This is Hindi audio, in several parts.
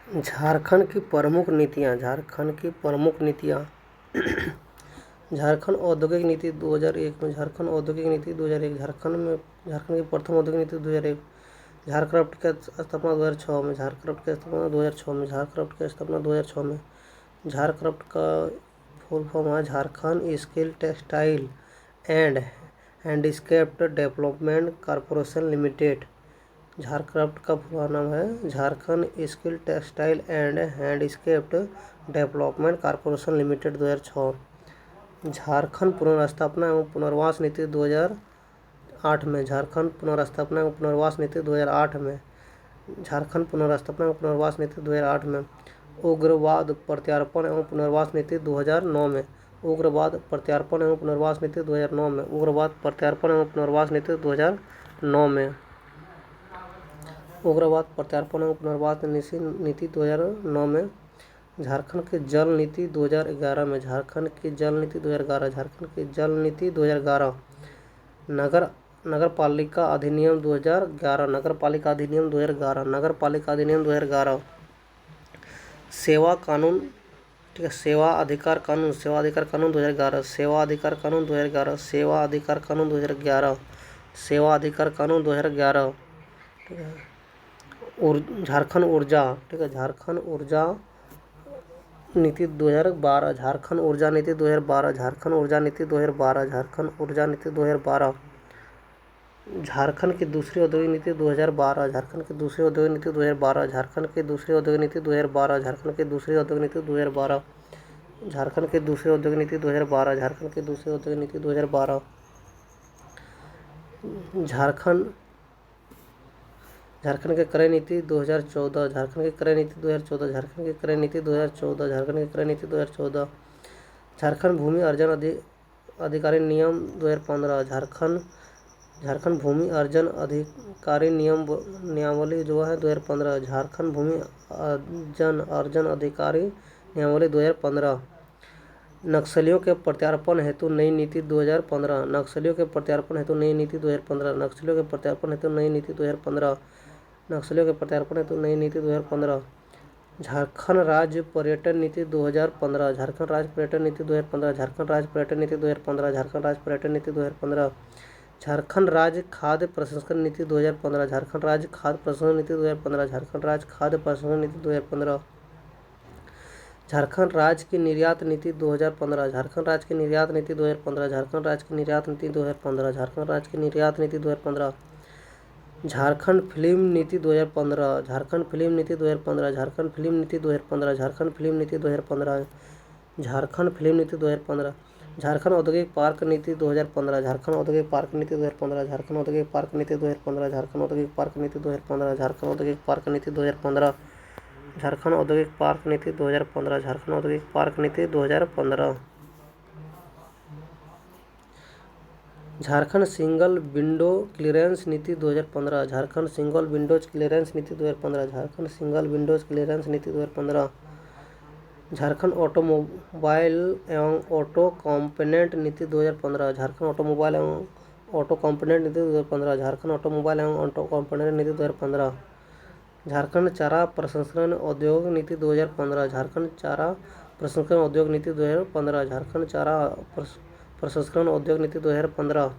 झारखंड की प्रमुख नीतियाँ। झारखंड औद्योगिक नीति 2001 में। झारखंड औद्योगिक नीति 2001। झारखंड की प्रथम औद्योगिक नीति 2001। झारक्राफ्ट की स्थापना 2006 में। झारक्राफ्ट की स्थापना 2006 में। झारक्राफ्ट की स्थापना 2006 में। झारक्राफ्ट का फुल फॉर्म है Jharkhand skill textile and handicraft development corporation limited. Jharcraft का पूरा नाम है Jharkhand skill textile and handicraft development corporation limited 2006। Jharkhand पुनर्स्थापना एवं पुनर्वास नीति 2008 में। झारखंड पुनर्स्थापना एवं पुनर्वास नीति 2008 में। झारखंड पुनर्स्थापना एवं पुनर्वास नीति 2008 में। उग्रवाद प्रत्यार्पण एवं पुनर्वास नीति 2009 में। उग्रवाद प्रत्यार्पण एवं पुनर्वास नीति 2009 में। उग्रवाद प्रत्यार्पण एवं पुनर्वास नीति 2009 में। उग्रवाद प्रत्यार्पण एवं पुनर्वास नीति 2009 में। झारखंड की जल नीति 2011 में। झारखंड की जल नीति 2011। झारखंड की जल नीति 2011। नगर पालिका अधिनियम 2011। नगर पालिका अधिनियम 2011। नगर पालिका अधिनियम 2011। सेवा कानून, ठीक है, सेवा अधिकार कानून 2011। सेवा अधिकार कानून 2011। सेवा अधिकार कानून 2011। सेवा अधिकार कानून 2011, ठीक है। झारखंड ऊर्जा, ठीक है, झारखंड ऊर्जा नीति 2012। झारखंड ऊर्जा नीति 2012। झारखंड ऊर्जा नीति 2012। झारखंड ऊर्जा नीति 2012। झारखंड की दूसरी औद्योगिक नीति 2012। झारखंड की दूसरी औद्योगिक नीति 2012। झारखंड की दूसरी औद्योगिक नीति 2012। झारखंड की दूसरी औद्योगिक नीति 2012। झारखंड की दूसरी औद्योगिक नीति 2012। झारखंड की दूसरी औद्योगिक नीति 2012। झारखंड की क्रय नीति 2014। झारखंड की क्रय नीति 2014। झारखंड की क्रय नीति 2014। झारखंड की क्रय नीति 2014। झारखंड भूमि अर्जन अधिकारी नियम 2015। झारखंड भूमि अर्जन अधिकारी नियमावली जो है 2015। झारखंड भूमि अर्जन अधिकारी नियमावली 2015। नक्सलियों के प्रत्यार्पण हेतु नई नीति 2015। नक्सलियों के प्रत्यार्पण हेतु नई नीति 2015। नक्सलियों के प्रत्यार्पण हेतु नई नीति 2015। नक्सलियों के प्रत्यार्पण हेतु नई नीति 2015। झारखंड राज्य पर्यटन नीति 2015। झारखंड राज्य पर्यटन नीति 2015। झारखंड राज्य पर्यटन नीति 2015। झारखंड राज्य पर्यटन नीति 2015। झारखंड राज्य खाद्य प्रसंस्करण नीति 2015। झारखंड राज्य खाद्य प्रसंस्करण नीति 2015। झारखंड राज्य खाद्य प्रसंस्करण नीति 2015। झारखंड राज्य की निर्यात नीति 2015। झारखंड राज्य की निर्यात नीति 2015। झारखंड राज्य की निर्यात नीति 2015। झारखंड राज्य की निर्यात नीति 2015। झारखंड फिल्म नीति 2015। झारखंड फिल्म नीति 2015। झारखंड फिल्म नीति 2015। झारखंड फिल्म नीति 2015। झारखंड फिल्म नीति 2015। झारखंड औद्योगिक पार्क नीति 2015। झारखंड औद्योगिक पार्क नीति 2015। झारखंड औद्योगिक पार्क नीति 2015। झारखंड औद्योगिक पार्क नीति 2015। झारखंड औद्योगिक पार्क नीति 2015। झारखंड औद्योगिक पार्क नीति 2015। झारखंड औद्योगिक पार्क नीति 2015। झारखंड सिंगल विंडो क्लियरेंस नीति 2015। झारखंड सिंगल विंडोज क्लियरेंस नीति 2015। झारखंड सिंगल विंडोज क्लियरेंस नीति 2015। झारखंड ऑटोमोबाइल एवं ऑटो कॉम्पोनेंट नीति 2015। झारखंड ऑटोमोबाइल एवं ऑटो कॉम्पोनेंट नीति 2015। झारखंड ऑटोमोबाइल एवं ऑटो कॉम्पोनेंट नीति 2015। झारखंड चारा प्रसंस्करण उद्योग नीति 2015। झारखंड चारा प्रसंस्करण उद्योग नीति 2015। झारखंड चारा प्रसंस्करण उद्योग नीति 2015।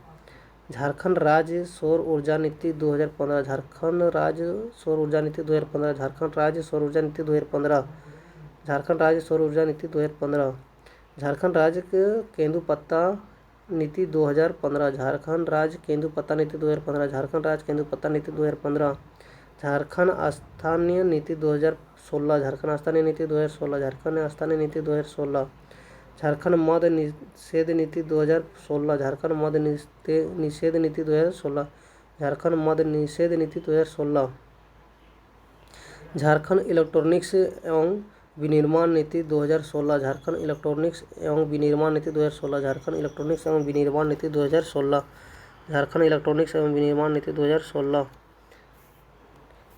झारखंड राज्य सौर ऊर्जा नीति 2015। झारखंड राज्य सौर ऊर्जा नीति 2015। झारखंड राज्य सौर ऊर्जा नीति 2015। झारखंड राज्य सौर ऊर्जा नीति 2015। झारखंड राज्य केंदुपत्ता नीति 2015। झारखंड राज्य केंदुपत्ता नीति 2015। झारखंड राज्य केंदुपत्ता नीति 2015। झारखंड स्थानीय नीति 2016। झारखंड स्थानीय नीति 2016। झारखंड स्थानीय नीति 2016। झारखंड मद निषेध नीति 2016। झारखंड मद निषेध नीति 2016। झारखंड मद निषेध नीति 2016। झारखंड इलेक्ट्रॉनिक्स एवं विनिर्माण नीति 2016। झारखंड इलेक्ट्रॉनिक्स एवं विनिर्माण नीति 2016। झारखंड इलेक्ट्रॉनिक्स एवं विनिर्माण नीति 2016। झारखंड इलेक्ट्रॉनिक्स एवं विनिर्माण नीति 2016।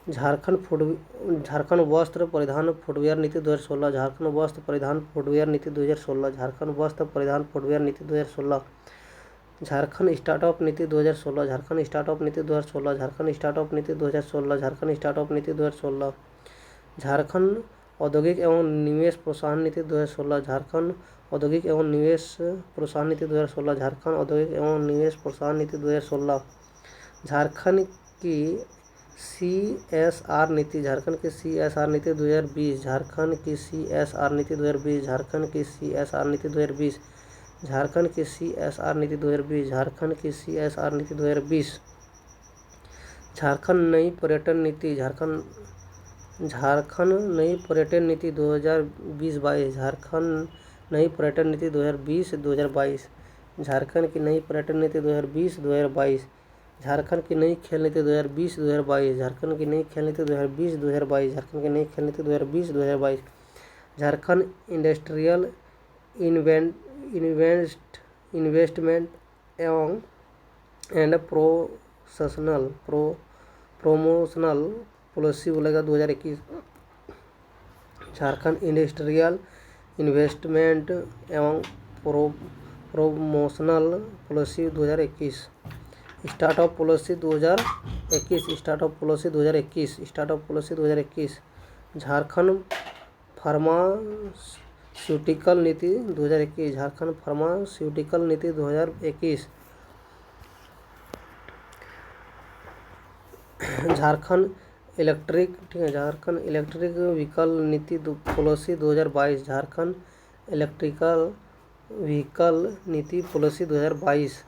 झारखंड वस्त्र परिधान फुटवेयर नीति 2016। झारखंड वस्त्र परिधान फुटवेयर नीति 2016। झारखंड वस्त्र परिधान फुटवेयर नीति 2016। झारखंड स्टार्टअप नीति 2016। झारखंड स्टार्टअप नीति 2016। झारखंड स्टार्टअप नीति 2016। झारखंड स्टार्टअप नीति 2016। झारखंड औद्योगिक एवं निवेश प्रोत्साहन नीति 2016। झारखंड औद्योगिक एवं निवेश प्रोत्साहन नीति 2016। झारखंड औद्योगिक एवं निवेश प्रोत्साहन नीति 2016। झारखंड की CSR नीति। झारखंड की CSR नीति 2020। झारखंड की CSR नीति 2020। झारखंड की CSR नीति 2020। झारखंड की CSR नीति 2020। झारखंड की CSR नीति 2020। झारखंड नई पर्यटन नीति। झारखंड नई पर्यटन नीति 2020-22। झारखंड नई पर्यटन नीति 2020-2022। झारखंड की नई पर्यटन नीति 2020-2022। झारखंड की नई खेल नीति 2020-2022। झारखंड की नई खेल नीति 2020-2022। झारखंड की नई खेल नीति 2020-2022। Jharkhand industrial investment and promotional policy बोलेगा 2021। झारखंड इंडस्ट्रियल इन्वेस्टमेंट एवं promotional policy 2021। Startup policy 2021। Startup policy 2021। Startup policy 2021। Jharkhand pharmaceutical नीति 2021। झारखंड फार्मास्यूटिकल नीति 2021। झारखंड झारखंड इलेक्ट्रिक व्हीकल नीति पॉलिसी 2022। झारखंड इलेक्ट्रिकल व्हीकल नीति पॉलिसी 2022।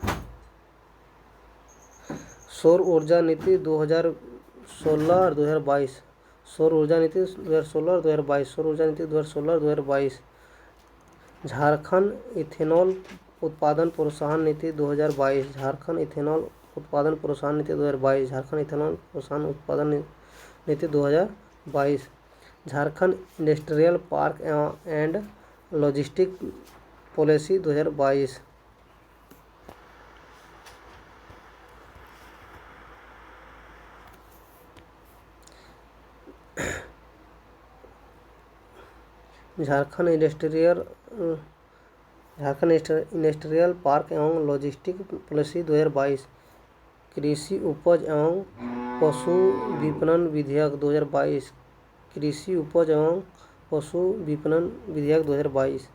सौर ऊर्जा नीति 2016 और 2022। सौर ऊर्जा नीति 2016 और 2022। सौर ऊर्जा नीति 2016 और 2022। झारखंड इथेनॉल उत्पादन प्रोत्साहन नीति 2022। झारखंड इथेनॉल उत्पादन प्रोत्साहन नीति 2022। झारखंड इथेनॉल प्रोत्साहन उत्पादन नीति 2022। Jharkhand industrial park and logistic policy 2022। Jharkhand industrial park एवं लॉजिस्टिक पॉलिसी 2022। कृषि उपज एवं पशु विपणन विधेयक 2022। कृषि उपज एवं पशु विपणन विधेयक 2022।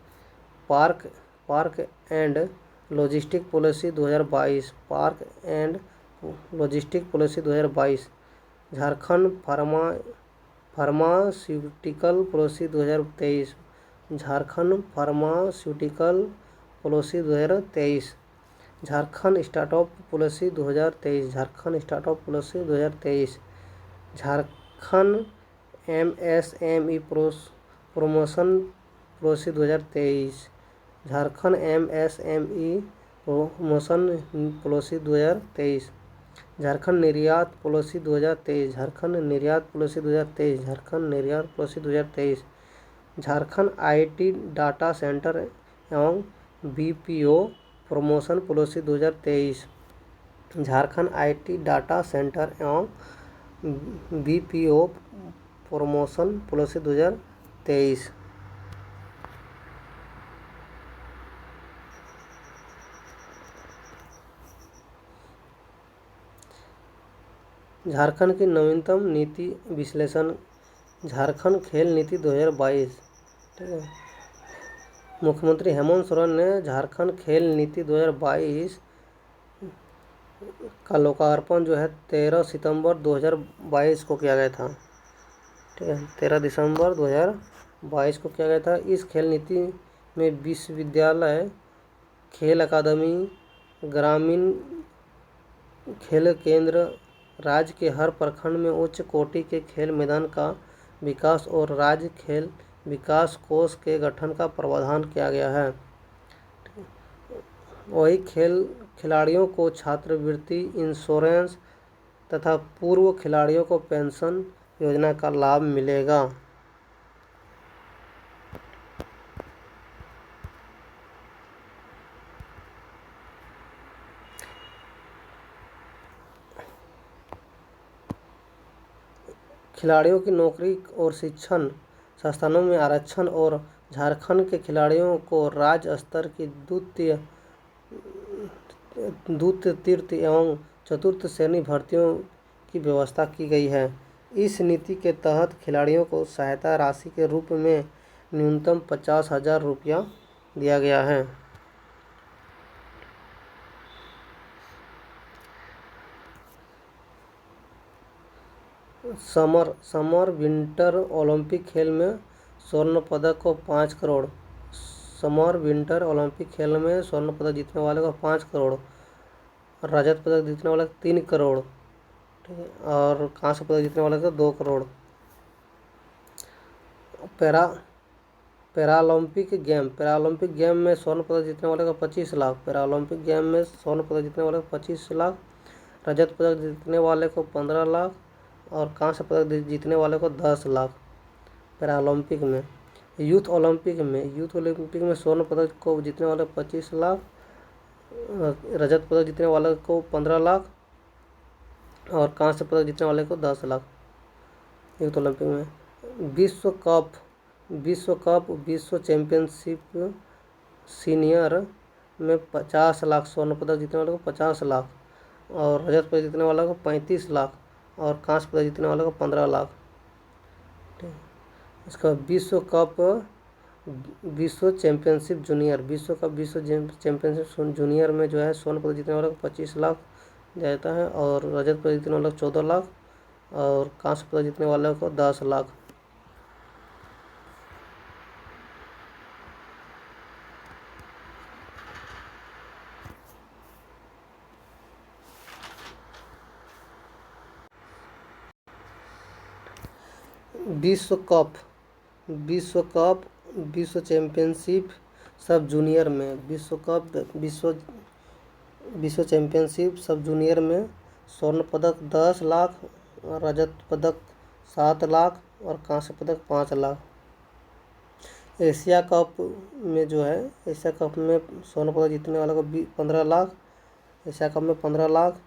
Park and logistic policy 2022। Park and logistic policy 2022। Jharkhand pharmaceutical policy 2023। Jharkhand pharmaceutical policy 2023। Jharkhand startup policy 2023। Jharkhand startup policy 2023। Jharkhand MSME promotion policy 2023। Jharkhand MSME promotion policy 2023। Jharkhand निर्यात पॉलिसी 2023। झारखंड निर्यात पॉलिसी 2023। झारखंड निर्यात policy 2023। Jharkhand IT data centre एवं BPO promotion policy 2023। Jharkhand IT data centre एवं BPO प्रमोशन पॉलिसी 2023। झारखंड की नवीनतम नीति विश्लेषण। झारखंड खेल नीति 2022। ठीक है। मुख्यमंत्री हेमंत सोरेन ने झारखंड खेल नीति 2022 का लोकार्पण जो है 13 सितंबर 2022 को किया गया था। ठीक है, 13 दिसंबर 2022 को किया गया था। इस खेल नीति में विश्वविद्यालय, खेल अकादमी, ग्रामीण खेल केंद्र, राज्य के हर प्रखंड में उच्च कोटि के खेल मैदान का विकास और राज्य खेल विकास कोष के गठन का प्रावधान किया गया है। वही खिलाड़ियों को छात्रवृत्ति, इंश्योरेंस तथा पूर्व खिलाड़ियों को पेंशन योजना का लाभ मिलेगा। खिलाड़ियों की नौकरी और शिक्षण संस्थानों में आरक्षण और झारखंड के खिलाड़ियों को राज्य स्तर की द्वितीय, तृतीय एवं चतुर्थ श्रेणी भर्तियों की व्यवस्था की गई है। इस नीति के तहत खिलाड़ियों को सहायता राशि के रूप में न्यूनतम 50,000 रुपया दिया गया है। समर विंटर ओलंपिक खेल में स्वर्ण पदक को 5 करोड़। समर विंटर ओलंपिक खेल में स्वर्ण पदक जीतने वाले को 5 करोड़, रजत पदक जीतने वाले को 3 करोड़, ठीक है, और कांस्य पदक जीतने वाले को 2 करोड़। पैरालंपिक गेम में स्वर्ण पदक जीतने वाले को 25 लाख। पैरालंपिक गेम में स्वर्ण पदक जीतने वाले को 25 लाख, रजत पदक जीतने वाले को 15 लाख और कांस्य पदक जीतने वाले को 10 लाख। पैरालंपिक में यूथ ओलंपिक में स्वर्ण पदक को जीतने वाले 25 लाख, रजत पदक जीतने वाले को 15 लाख और कांस्य पदक जीतने वाले को 10 लाख। यूथ ओलंपिक में विश्व चैंपियनशिप सीनियर में 50 लाख स्वर्ण पदक जीतने वाले को 50 लाख और रजत पदक जीतने वाले को 35 लाख और कांस्य पदक जीतने वाले को 15 लाख। ठीक है, इसका विश्व चैंपियनशिप जूनियर में जो है स्वर्ण पदक जीतने वाले को 25 लाख दिया जाता है और रजत पदक जीतने वाले को 14 लाख और कांस्य पदक जीतने वाले को 10 लाख। विश्व चैंपियनशिप सब जूनियर में विश्व चैंपियनशिप सब जूनियर में स्वर्ण पदक 10 लाख, रजत पदक 7 लाख और कांस्य पदक 5 लाख। एशिया कप में स्वर्ण पदक जीतने वाले को 15 लाख, एशिया कप में 15 लाख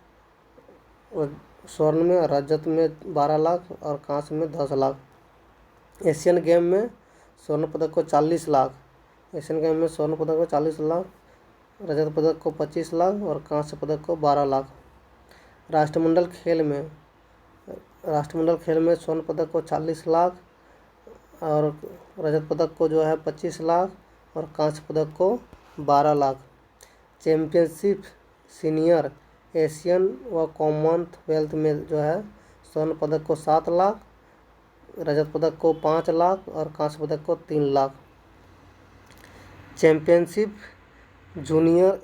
और स्वर्ण में, रजत में 12 लाख और कांस्य में 10 लाख। एशियन गेम में स्वर्ण पदक को 40 लाख, रजत पदक को 25 लाख और कांस्य पदक को 12 लाख। राष्ट्रमंडल खेल में स्वर्ण पदक को 40 लाख और रजत पदक को 25 लाख और कांस्य पदक को 12 लाख। चैंपियनशिप सीनियर एशियन व कॉमनवेल्थ में स्वर्ण पदक को 7 लाख, रजत पदक को 5 लाख और कांस्य पदक को 3 lakh. Championship junior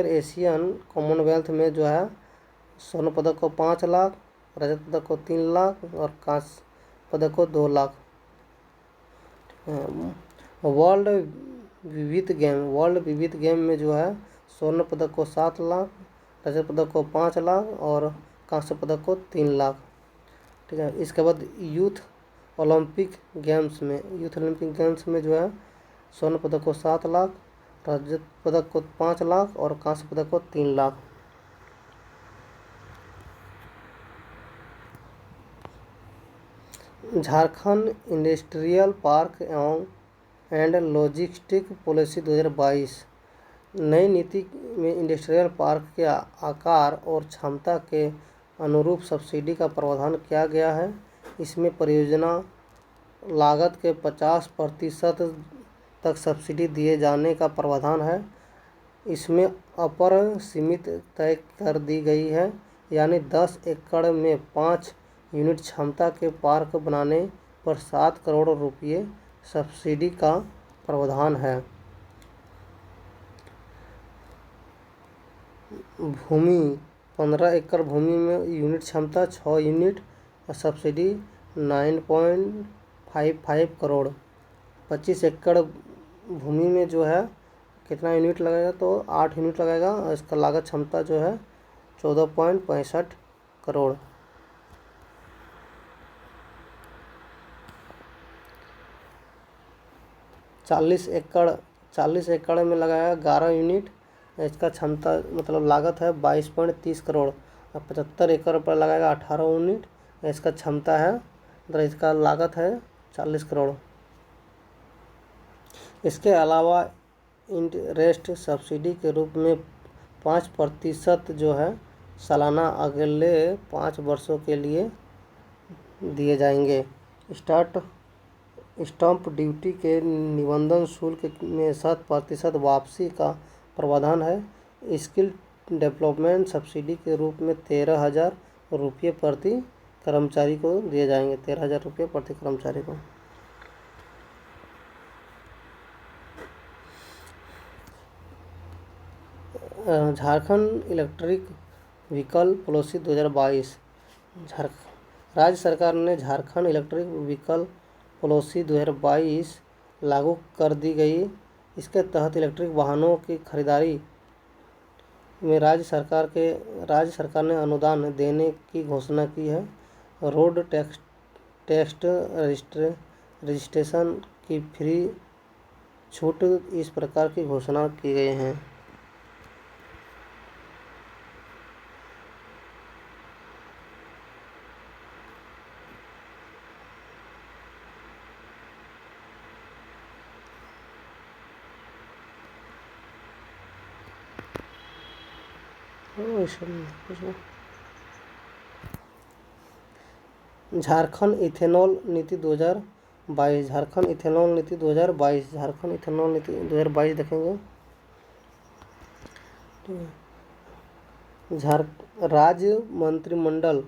Asian Commonwealth में स्वर्ण पदक को 5 लाख, रजत पदक को 3 लाख और कांस्य पदक को 2 लाख। वर्ल्ड विविध गेम में स्वर्ण पदक को 7 लाख, रजत पदक को 5 लाख और कांस्य पदक को 3 लाख। ठीक है, इसके बाद यूथ ओलंपिक गेम्स में स्वर्ण पदक को 7 लाख, रजत पदक को 5 लाख और कांस्य पदक को 3 lakh. Jharkhand industrial park and logistic policy 2022। नई नीति में इंडस्ट्रियल पार्क के आकार और क्षमता के अनुरूप सब्सिडी का प्रावधान किया गया है। इसमें परियोजना लागत के 50% तक सब्सिडी दिए जाने का प्रावधान है। इसमें अपर सीमित तय कर दी गई है, यानी 10 एकड़ में 5 यूनिट क्षमता के पार्क बनाने पर 7 करोड़ रुपये सब्सिडी का प्रावधान है। भूमि 15 एकड़ भूमि में यूनिट क्षमता 6 यूनिट और सब्सिडी 9.55 करोड़। 25 एकड़ भूमि में कितना यूनिट लगेगा, तो 8 यूनिट लगेगा और इसका लागत क्षमता 14.65 करोड़। चालीस एकड़ में लगाएगा 11 यूनिट, इसका क्षमता लागत है 22.30 करोड़। और 75 एकड़ पर लगाएगा 18 यूनिट, इसका क्षमता है इसका लागत है 40 करोड़। इसके अलावा इंटरेस्ट सब्सिडी के रूप में 5% सालाना अगले 5 वर्षों के लिए दिए जाएंगे। स्टाम्प ड्यूटी के निबंधन शुल्क में 7% वापसी का प्रावधान है। स्किल डेवलपमेंट सब्सिडी के रूप में 13,000 रुपये प्रति कर्मचारी को दिए जाएंगे। 13,000 रुपये प्रति कर्मचारी को। Jharkhand electric vehicle policy 2022। राज्य सरकार ने झारखंड इलेक्ट्रिक व्हीकल पॉलिसी 2022 लागू कर दी गई। इसके तहत इलेक्ट्रिक वाहनों की खरीदारी में राज्य सरकार ने अनुदान देने की घोषणा की है। रोड टैक्स रजिस्ट्रेशन की फ्री छूट इस प्रकार की घोषणा की गई हैं। झारखंड इथेनॉल नीति 2022। झारखंड इथेनॉल नीति 2022। झारखंड इथेनॉल नीति 2022 देखेंगे। राज्य मंत्रिमंडल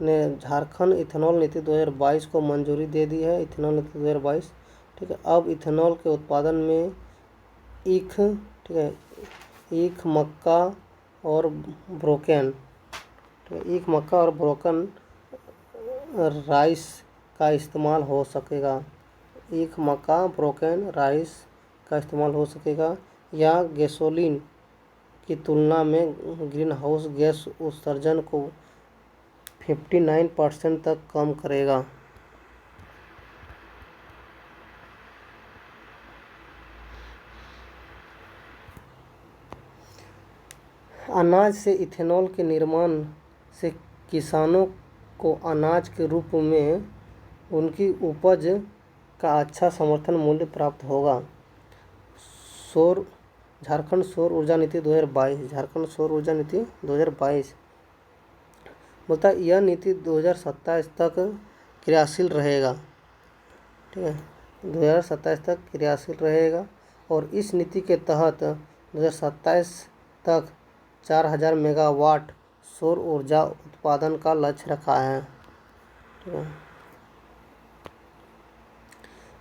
ने झारखंड इथेनॉल नीति 2022 को मंजूरी दे दी है। इथेनॉल नीति 2022, ठीक है। अब इथेनॉल के उत्पादन में ईख, ठीक है, ईख, मक्का और ब्रोकन, ठीक है, ईख, मक्का और ब्रोकन राइस का इस्तेमाल हो सकेगा। ईख, मक्का, ब्रोकन राइस का इस्तेमाल हो सकेगा। या गैसोलीन की तुलना में ग्रीन हाउस गैस उत्सर्जन को 59% तक कम करेगा। अनाज से इथेनॉल के निर्माण से किसानों को अनाज के रूप में उनकी उपज का अच्छा समर्थन मूल्य प्राप्त होगा। झारखंड सौर ऊर्जा नीति 2022। झारखंड सौर ऊर्जा नीति 2022 बोलता है यह नीति 2027 तक क्रियाशील रहेगा, ठीक है, 2027 तक क्रियाशील रहेगा। और इस नीति के तहत 2027 तक 4,000 मेगावाट सौर ऊर्जा उत्पादन का लक्ष्य रखा है, ठीक है।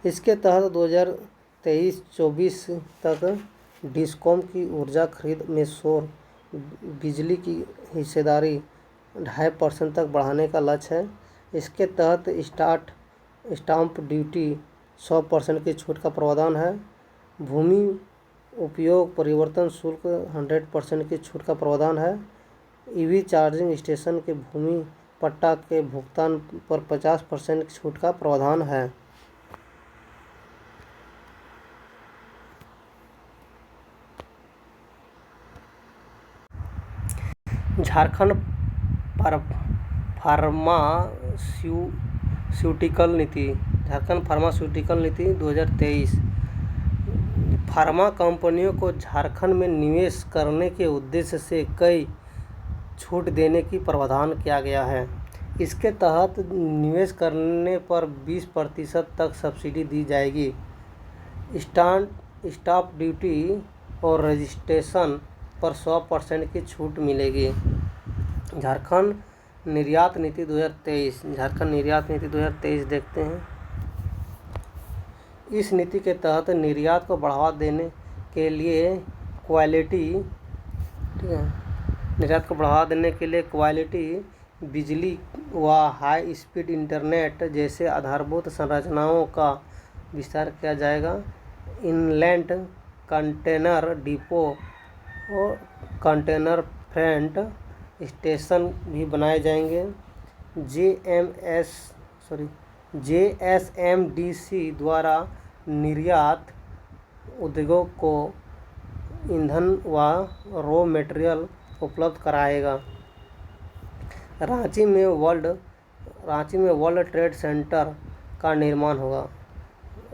इसके तहत 2023-24 तक डिस्कॉम की ऊर्जा खरीद में सौर बिजली की हिस्सेदारी 2.5% तक बढ़ाने का लक्ष्य है। इसके तहत स्टाम्प ड्यूटी 100% की छूट का प्रावधान है। भूमि उपयोग परिवर्तन शुल्क 100% की छूट का प्रावधान है। ईवी चार्जिंग स्टेशन के भूमि पट्टा के भुगतान पर 50% छूट का प्रावधान है। झारखंड फार्मास्यूटिकल नीति। झारखंड फार्मास्यूटिकल नीति 2023। फार्मा कंपनियों को झारखंड में निवेश करने के उद्देश्य से कई छूट देने की प्रावधान किया गया है। इसके तहत निवेश करने पर 20% तक सब्सिडी दी जाएगी। स्टाम्प ड्यूटी और रजिस्ट्रेशन पर 100% की छूट मिलेगी। झारखंड निर्यात नीति 2023। झारखंड निर्यात नीति 2023 देखते हैं। इस नीति के तहत निर्यात को बढ़ावा देने के लिए क्वालिटी, ठीक है, निर्यात को बढ़ावा देने के लिए क्वालिटी बिजली व हाई स्पीड इंटरनेट जैसे आधारभूत संरचनाओं का विस्तार किया जाएगा। इनलैंड कंटेनर डिपो और कंटेनर फ्रेट स्टेशन भी बनाए जाएंगे। JSMDC द्वारा निर्यात उद्योगों को ईंधन व रॉ मटेरियल उपलब्ध कराएगा। रांची में वर्ल्ड ट्रेड सेंटर का निर्माण होगा।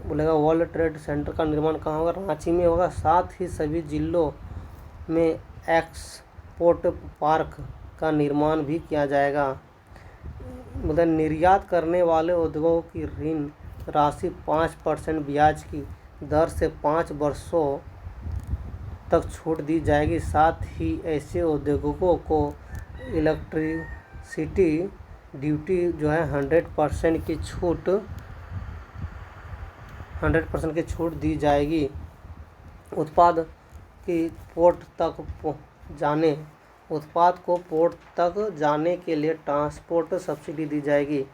बोलेगा वर्ल्ड ट्रेड सेंटर का निर्माण कहाँ होगा? रांची में होगा। साथ ही सभी जिलों में एक्सपोर्ट पार्क का निर्माण भी किया जाएगा। मतलब निर्यात करने वाले उद्योगों की ऋण राशि 5% ब्याज की दर से 5 वर्षों तक छूट दी जाएगी। साथ ही ऐसे उद्योगों को इलेक्ट्रिसिटी ड्यूटी जो है 100% की छूट दी जाएगी। उत्पाद को पोर्ट तक जाने के लिए ट्रांसपोर्ट सब्सिडी दी जाएगी।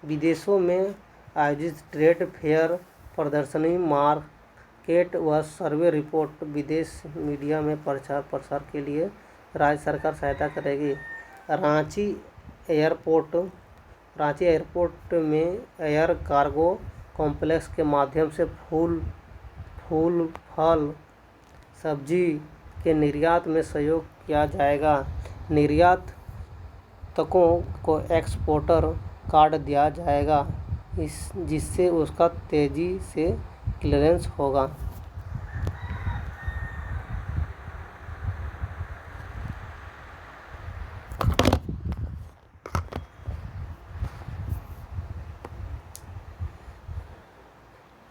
विदेशों में आयोजित ट्रेड फेयर, प्रदर्शनी, मार्केट व सर्वे रिपोर्ट विदेश मीडिया में प्रसार के लिए राज्य सरकार सहायता करेगी। रांची एयरपोर्ट में एयर कार्गो कॉम्प्लेक्स के माध्यम से फूल, फल, सब्जी के निर्यात में सहयोग किया जाएगा। निर्यातकों को एक्सपोर्टर कार्ड दिया जाएगा जिससे उसका तेजी से क्लियरेंस होगा।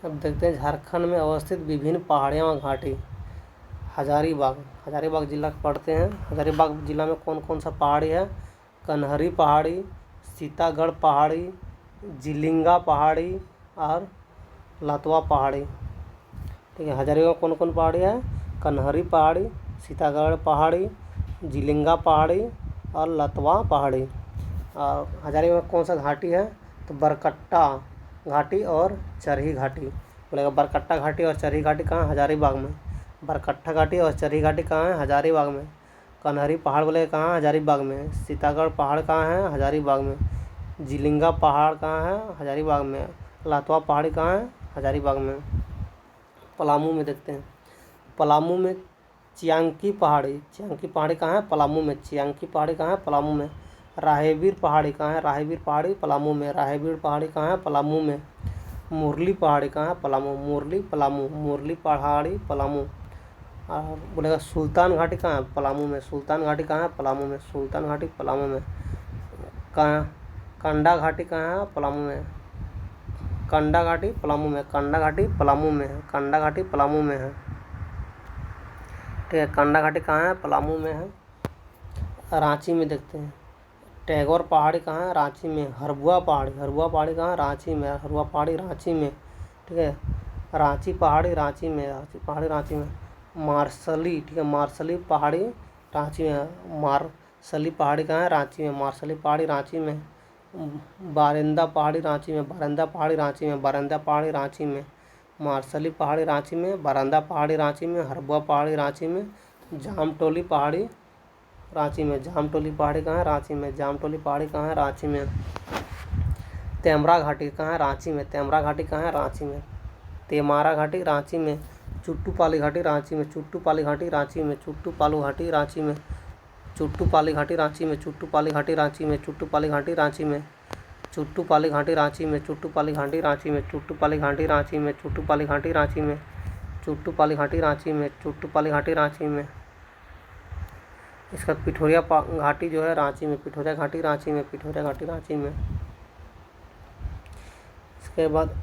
अब देखते हैं झारखंड में अवस्थित विभिन्न पहाड़ियाँ व घाटी। हजारीबाग जिला पढ़ते हैं। हजारीबाग जिला में कौन कौन सा पहाड़ी है? कन्हरी पहाड़ी, सीतागढ़ पहाड़ी, जिलिंगा पहाड़ी और लतवा पहाड़ी। ठीक है, हजारीबाग में कौन कौन पहाड़ी है? कन्हरी पहाड़ी, सीतागढ़ पहाड़ी, जिलिंगा पहाड़ी और लतवा पहाड़ी। और हजारीबाग में कौन सा घाटी है? तो बरकट्टा घाटी और चरही घाटी। बोलेगा बरकट्टा घाटी और चरही घाटी कहाँ है? हजारीबाग में। बरकट्टा घाटी और चरही घाटी कहाँ है? हजारीबाग में। कन्हरी पहाड़ बोले कहाँ? हजारीबाग में। सीतागढ़ पहाड़ कहाँ है? हजारीबाग में। जिलिंगा पहाड़ कहाँ है? हजारीबाग में। लतवा पहाड़ी कहाँ है? हजारीबाग में। पलामू में देखते हैं। पलामू में चियांकी पहाड़ी कहाँ है? पलामू में। चियांकी पहाड़ी कहाँ है? पलामू में। राहेवीर पहाड़ी कहाँ है? राहेवीर पहाड़ी पलामू में। राहेवीर पहाड़ी कहाँ है? पलामू में। मुरली पहाड़ी कहाँ है? पलामू। मुरली पहाड़ी पलामू। और बोलेगा सुल्तान घाटी कहाँ है? पलामू में। सुल्तान घाटी कहाँ है? पलामू में। सुल्तान घाटी पलामू में। कंडा घाटी कहाँ है? पलामू में। कंडा घाटी पलामू में। कंडा घाटी पलामू में है। कंडा घाटी पलामू में है। ठीक है, कंडा घाटी कहाँ है? पलामू में है। रांची में देखते हैं। टैगोर पहाड़ी कहाँ है? रांची में। हरबुआ पहाड़ी कहाँ है? रांची में। हरबुआ पहाड़ी रांची में। ठीक है, रांची पहाड़ी रांची में। मार्शली, ठीक है, मार्शली पहाड़ी रांची में। मार्शली पहाड़ी कहाँ है? रांची में। मार्शली पहाड़ी रांची में। बारिंदा पहाड़ी रांची में। बारिंदा पहाड़ी रांची में। बारिंदा पहाड़ी रांची में। मार्शली पहाड़ी रांची में। बारिंदा पहाड़ी रांची में। हरबुआ पहाड़ी रांची में। जामटोली पहाड़ी रांची में। जामटोली पहाड़ी कहाँ है? रांची में। जामटोली पहाड़ी कहाँ है? रांची में। तेमरा घाटी कहाँ है? रांची में। तेमरा घाटी कहाँ है? रांची में। तेमारा घाटी रांची में। चुट्टूपाली घाटी रांची में। चुट्टूपाली घाटी रांची में। चुट्टूपालू घाटी रांची में। चुट्टूपाली घाटी रांची में। चुट्टूपाली घाटी रांची में। चुट्टूपाली घाटी रांची में। चुट्टूपाली घाटी रांची में। चुट्टूपाली घाटी रांची में। चुट्टूपाली घाटी रांची में। चुट्टूपाली घाटी रांची में। चुट्टूपाली घाटी रांची में। चुट्टूपाली घाटी रांची में। इसका पिठोरिया घाटी जो है रांची में। पिठोरिया घाटी रांची में। पिठोरिया घाटी रांची में। इसके बाद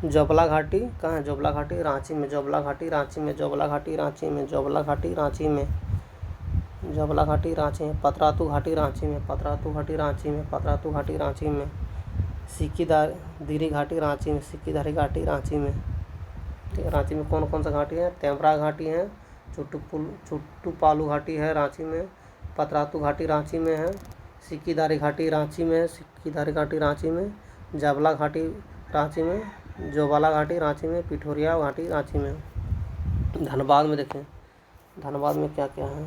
जोबला घाटी कहाँ है? जोबला घाटी रांची में। जोबला घाटी रांची में। जोबला घाटी रांची में। जोबला घाटी रांची में। जोबला घाटी रांची में। पतरातू घाटी रांची में। पतरातू घाटी रांची में। पतरातू घाटी रांची में। सिक्कीदारी घाटी रांची में। सिक्कीदारी घाटी रांची में। रांची में कौन कौन सा घाटी है? तेमरा घाटी है। चुट्टूपालू घाटी है रांची में। पतरातू घाटी रांची में है। सिक्कीदारी घाटी रांची में है। सिक्कीदारी घाटी रांची में। जबला घाटी रांची में। जोबाला घाटी रांची में। पिठोरिया घाटी रांची में। धनबाद में देखें, धनबाद में क्या क्या है।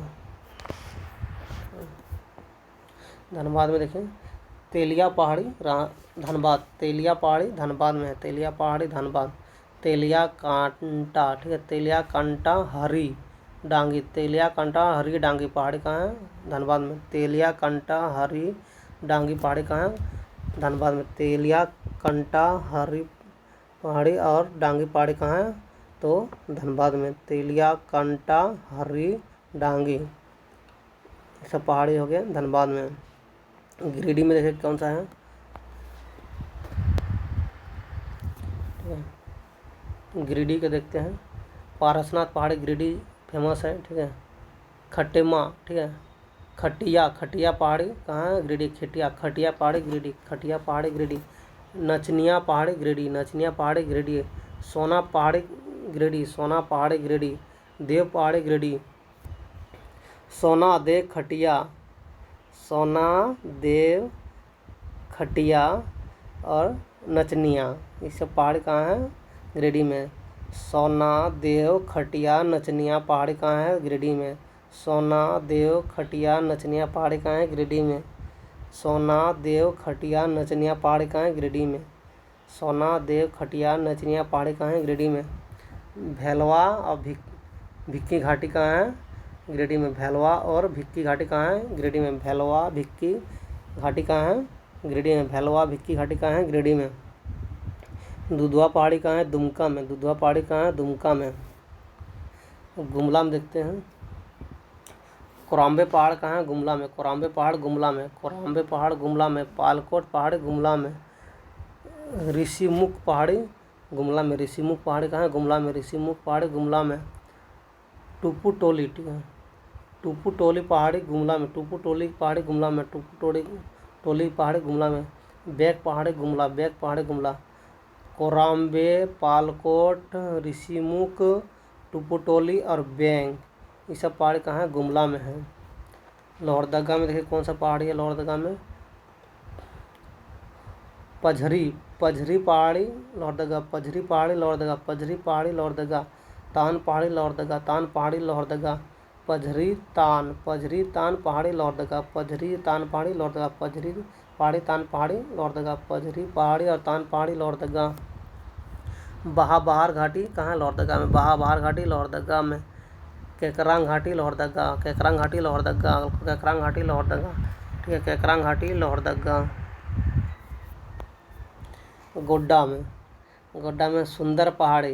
धनबाद में देखें तेलिया पहाड़ी धनबाद। तेलिया पहाड़ी धनबाद में है। तेलिया पहाड़ी धनबाद। तेलिया कांटा, ठीक है, तेलिया कांटा हरी डांगी। तेलिया कांटा हरी डांगी पहाड़ी कहाँ है? धनबाद में। तेलिया कांटा हरी डांगी पहाड़ी कहाँ है? धनबाद में। तेलिया कांटा हरी पहाड़ी और डांगी पहाड़ी कहाँ है? तो धनबाद में। तेलिया कांटा हरी डांगी सब पहाड़ी हो गया। धनबाद में। गिरिडीह में देखिए कौन सा है, ठीक है। गिरिडीह के देखते हैं। पारसनाथ पहाड़ी गिरिडीह फेमस है, ठीक है। खटेमा, ठीक है। खटिया पहाड़ी कहाँ है, गिरिडीह। खटिया पहाड़ी गिरिडीह, खटिया पहाड़ी गिरिडीह। नचनिया पहाड़ी गिरिडीह। सोना पहाड़ी गिरिडीह। देव पहाड़ी गिरिडीह। सोना देव खटिया और नचनिया, ये सब पहाड़ी कहाँ है, गिरिडीह में। सोना देव खटिया नचनिया पहाड़ी कहाँ है, गिरिडीह में। सोना देव खटिया नचनिया पहाड़ी कहाँ है, गिरिडीह में। सोना देव खटिया नचनिया पहाड़ी कहाँ है, गिरिडीह में। सोना देव खटिया नचनिया पहाड़ी कहाँ है, गिरिडीह में। भेलवा और भिक्की घाटी कहाँ है, गिरिडीह में। भेलवा और भिक्की घाटी कहाँ है, गिरिडीह में। भेलवा भिक्की घाटी कहाँ है, गिरिडीह में। भेलवा भिक्की घाटी कहाँ है, गिरिडीह में। दुधवा पहाड़ी कहाँ है, दुमका में। दुधवा पहाड़ी कहाँ है, दुमका में। गुमला में देखते हैं। कोराम्बे पहाड़ कहाँ है, गुमला में। कोराम्बे पहाड़ गुमला में। कोराम्बे पहाड़ गुमला में। पालकोट पहाड़ी गुमला में। ऋषिमुख पहाड़ी गुमला में। ऋषिमुख पहाड़ी कहाँ है, गुमला में। ऋषिमुख पहाड़ी गुमला में। टूपू टोली, ठीक है। टूपू टोली पहाड़ी गुमला में। टूपू टोली पहाड़ी गुमला में। टूपू टोली पहाड़ी गुमला में। बैक पहाड़ी गुमला। कोराम्बे, पालकोट, ऋषिमुख, टूपू टोली और बैंग, ये सब पहाड़ी कहाँ है, गुमला में है। लोहरदगा में देखिए कौन सा पहाड़ी है, लोहरदगा में। पझरी पहाड़ी लोहरदगा। पझरी पहाड़ी लोहरदगा। तान पहाड़ी लोहरदगा। पझरी तान पहाड़ी लोहरदगा। पझरी तान पहाड़ी लोहरदगा। पझरी पहाड़ी और तान पहाड़ी लोहरदगा। बहाबहार घाटी कहाँ है, लोहरदगा में। बहाबहार घाटी लोहरदगा में। केकरांग घाटी लोहरदगा। ठीक है। केकरांग घाटी लोहरदगा। गोड्डा में सुंदर पहाड़ी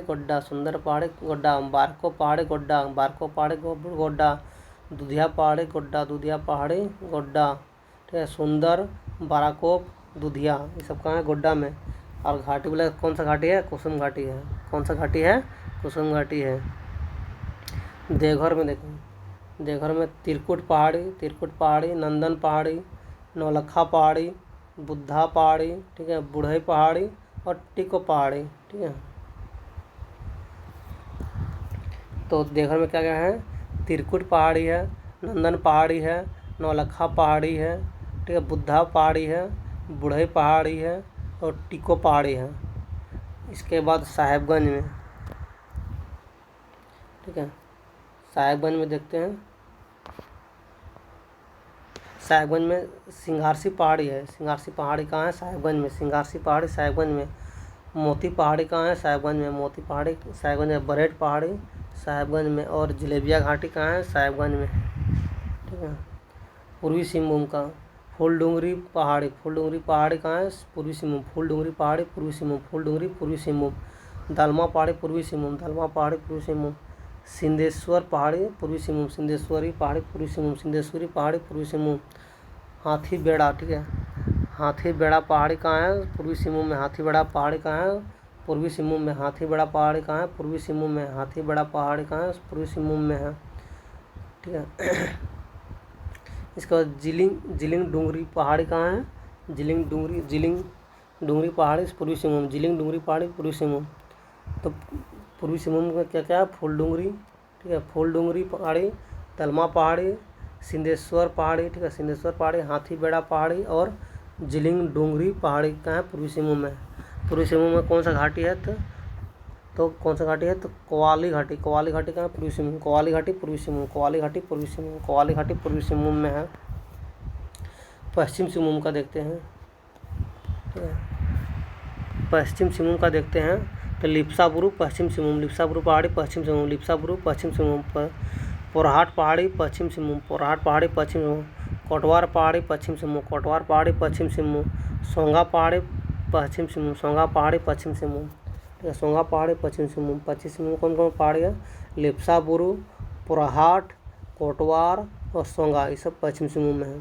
गोड्डा। बारको पहाड़ी गोड्डा। दुधिया पहाड़ी गोड्डा। ठीक है। सुंदर, बाराकोप, दुधिया, ये सब कहाँ है, गोड्डा में। और घाटी बोले कौन सा घाटी है, कुसुम घाटी है। कौन सा घाटी है, कुसुम घाटी है। देवघर में देखें। देवघर में तिरकुट पहाड़ी, नंदन पहाड़ी, नौलखा पहाड़ी, बुद्धा पहाड़ी, ठीक है, बुढ़ई पहाड़ी और टिको पहाड़ी, ठीक है। तो देवघर में क्या क्या है, तिरकुट पहाड़ी है, नंदन पहाड़ी है, नौलखा पहाड़ी है, ठीक है, बुद्धा पहाड़ी है, बुढ़ई पहाड़ी है और टिको पहाड़ी है। इसके बाद साहेबगंज में, ठीक है, साहेबगंज में देखते हैं। साहेबगंज में सिंगारसी पहाड़ी है। सिंगारसी पहाड़ी कहाँ है, साहेबगंज में। सिंगारसी पहाड़ी साहेबगंज में। मोती पहाड़ी कहाँ है, साहेबगंज में। मोती पहाड़ी साहेबगंज में। बरेट पहाड़ी साहेबगंज में। और जलेबिया घाटी कहाँ है, साहेबगंज में, ठीक है। पूर्वी सिंहभूम का फूलडुंगरी पहाड़ी कहाँ है, पूर्वी सिंहभूम। फूलडुंगरी पहाड़ी पूर्वी सिंहभूम। दलमा पहाड़ी पूर्वी सिंहभूम। सिंधेश्वर पहाड़ी पूर्वी सिंहभूम। सिंधेश्वरी पहाड़ी पूर्वी सिंहभूम। हाथी बेड़ा, ठीक है, हाथी बेड़ा पहाड़ी कहाँ है, पूर्वी सिंहभूम में। हाथी बेड़ा पहाड़ी कहाँ है, पूर्वी सिंहभूम में। हाथी बेड़ा पहाड़ी कहाँ है, पूर्वी सिंहभूम में। हाथी बेड़ा पहाड़ी कहाँ है, पूर्वी सिंहभूम में है, ठीक है। इसके बाद जिलिंग डूंगरी पहाड़ी कहाँ है, जिलिंग डूंगरी पहाड़ी पूर्वी सिंहभूम। जिलिंग डूंगरी पहाड़ी पूर्वी सिंहभूम। तो पूर्वी सिंहभूम में क्या क्या है, फूलडुंगरी, ठीक है, फूलडुंगरी पहाड़ी, दलमा पहाड़ी, सिंधेश्वर पहाड़ी, ठीक है, सिंधेश्वर पहाड़ी, हाथी बेड़ा पहाड़ी और जिलिंग डूंगरी पहाड़ी कहाँ है, पूर्वी सिंहभूम में। पूर्वी सिंहभूम में कौन सा घाटी है, तो कौन सा घाटी है, तो कोवाली घाटी कहाँ है, पूर्वी सिंहभूम। कोवाली घाटी पूर्वी सिंहभूम में है। पश्चिम सिंहभूम का देखते हैं, ठीक है। पश्चिम सिंहभूम का देखते हैं तो लिप्साबुरु पश्चिम सिंहभूम। पहाड़ी पश्चिम सिंहभूम। पोरहाट पहाड़ी पश्चिम सिंहभूम। कोटवार पहाड़ी पश्चिम सिंहभूम। सोंगा पहाड़ी पश्चिम सिंहभूम। ठीक है, सोंगा पहाड़ी पश्चिम सिंहभूम। कौन कौन पहाड़ी है, लिप्साबुरु, पोरहाट, कोटवार और सोंगा, ये सब पश्चिम सिंहभूम में है।